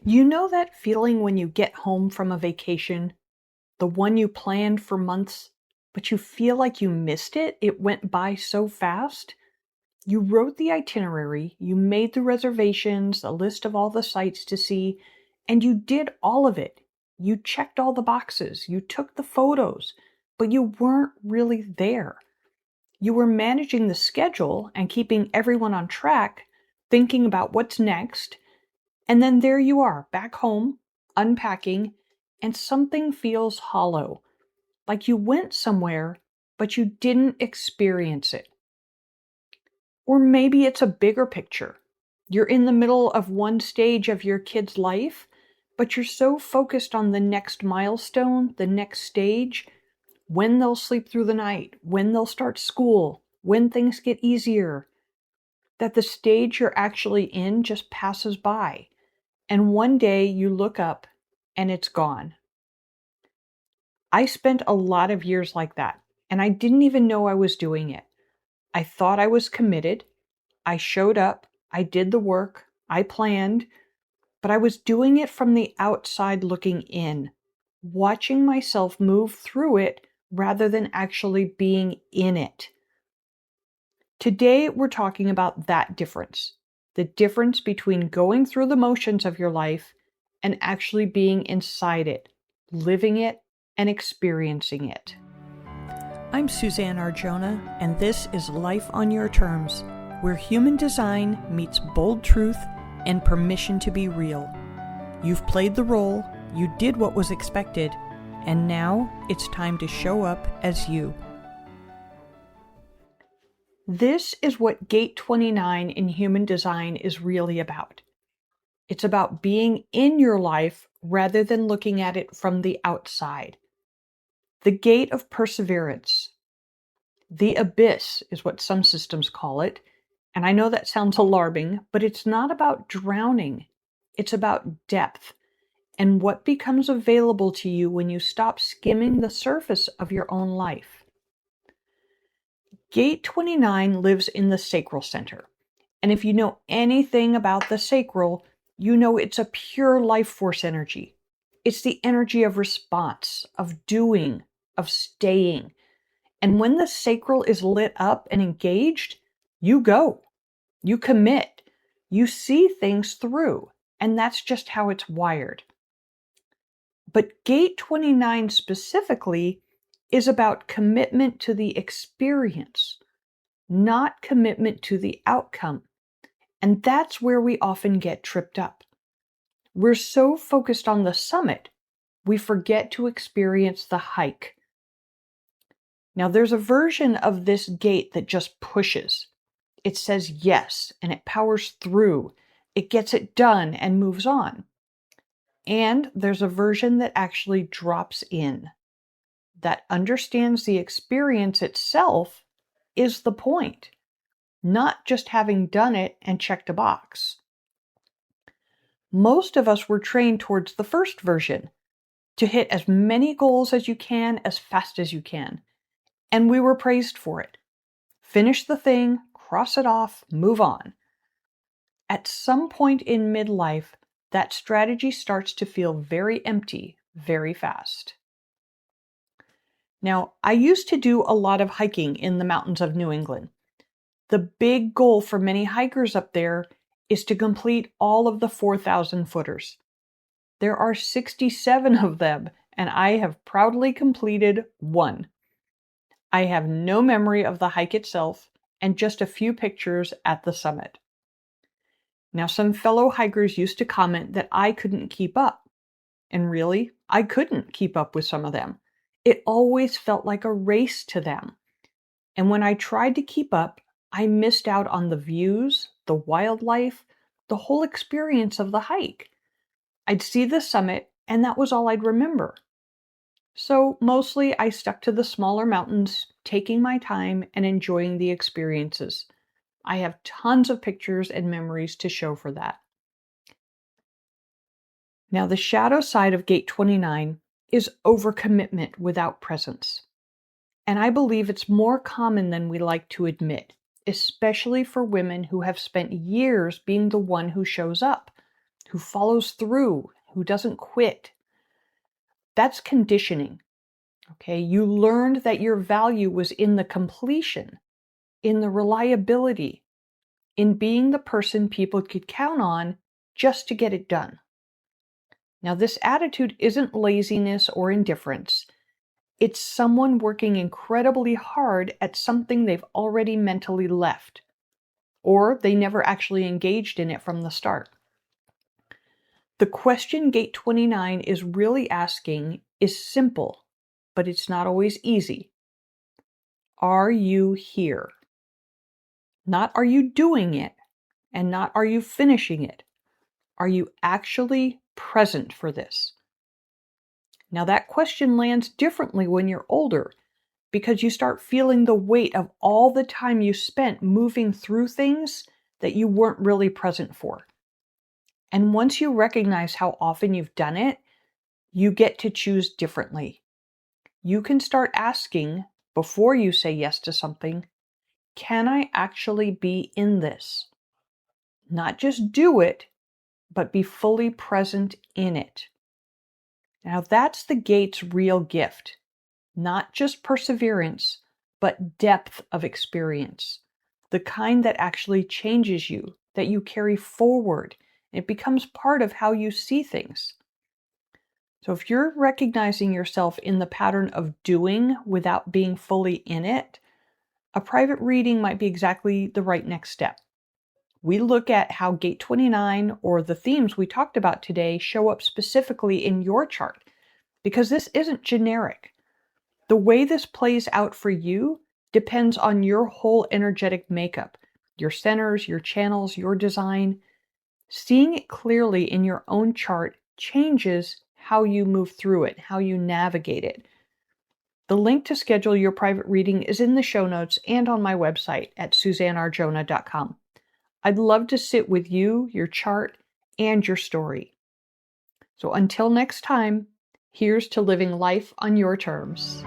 You know that feeling when you get home from a vacation, the one you planned for months, but you feel like you missed it? It went by so fast. You wrote the itinerary, you made the reservations, a list of all the sights to see, and you did all of it. You checked all the boxes, you took the photos, but you weren't really there. You were managing the schedule and keeping everyone on track, thinking about what's next, and then there you are, back home, unpacking, and something feels hollow, like you went somewhere, but you didn't experience it. Or maybe it's a bigger picture. You're in the middle of one stage of your kid's life, but you're so focused on the next milestone, the next stage, when they'll sleep through the night, when they'll start school, when things get easier, that the stage you're actually in just passes by. And one day you look up and it's gone. I spent a lot of years like that, and I didn't even know I was doing it. I thought I was committed. I showed up. I did the work. I planned. But I was doing it from the outside looking in, watching myself move through it rather than actually being in it. Today, we're talking about that difference. The difference between going through the motions of your life and actually being inside it, living it, and experiencing it. I'm Suzanne Arjona, and this is Life on Your Terms, where human design meets bold truth and permission to be real. You've played the role, you did what was expected, and now it's time to show up as you. This is what Gate 29 in human design is really about. It's about being in your life rather than looking at it from the outside. The gate of perseverance. The abyss is what some systems call it. And I know that sounds alarming, but it's not about drowning. It's about depth and what becomes available to you when you stop skimming the surface of your own life. Gate 29 lives in the sacral center. And if you know anything about the sacral, you know it's a pure life force energy. It's the energy of response, of doing, of staying. And when the sacral is lit up and engaged, you go, you commit, you see things through, and that's just how it's wired. But Gate 29 specifically is about commitment to the experience, not commitment to the outcome. And that's where we often get tripped up. We're so focused on the summit, we forget to experience the hike. Now, there's a version of this gate that just pushes. It says yes, and it powers through. It gets it done and moves on. And there's a version that actually drops in, that understands the experience itself is the point, not just having done it and checked a box. Most of us were trained towards the first version, to hit as many goals as you can as fast as you can. And we were praised for it. Finish the thing, cross it off, move on. At some point in midlife, that strategy starts to feel very empty very fast. Now, I used to do a lot of hiking in the mountains of New England. The big goal for many hikers up there is to complete all of the 4,000 footers. There are 67 of them, and I have proudly completed one. I have no memory of the hike itself and just a few pictures at the summit. Now, some fellow hikers used to comment that I couldn't keep up. And really, I couldn't keep up with some of them. It always felt like a race to them. And when I tried to keep up, I missed out on the views, the wildlife, the whole experience of the hike. I'd see the summit, and that was all I'd remember. So mostly I stuck to the smaller mountains, taking my time and enjoying the experiences. I have tons of pictures and memories to show for that. Now, the shadow side of Gate 29 is overcommitment without presence. And I believe it's more common than we like to admit, especially for women who have spent years being the one who shows up, who follows through, who doesn't quit. That's conditioning. Okay, you learned that your value was in the completion, in the reliability, in being the person people could count on just to get it done. Now, this attitude isn't laziness or indifference. It's someone working incredibly hard at something they've already mentally left, or they never actually engaged in it from the start. The question Gate 29 is really asking is simple, but it's not always easy. Are you here? Not are you doing it, and not are you finishing it. Are you actually present for this? Now that question lands differently when you're older because you start feeling the weight of all the time you spent moving through things that you weren't really present for. And once you recognize how often you've done it, you get to choose differently. You can start asking, before you say yes to something, can I actually be in this? Not just do it, but be fully present in it. Now that's the gate's real gift. Not just perseverance, but depth of experience. The kind that actually changes you, that you carry forward. It becomes part of how you see things. So if you're recognizing yourself in the pattern of doing without being fully in it, a private reading might be exactly the right next step. We look at how Gate 29 or the themes we talked about today show up specifically in your chart, because this isn't generic. The way this plays out for you depends on your whole energetic makeup, your centers, your channels, your design. Seeing it clearly in your own chart changes how you move through it, how you navigate it. The link to schedule your private reading is in the show notes and on my website at suzannearjona.com. I'd love to sit with you, your chart, and your story. So until next time, here's to living life on your terms.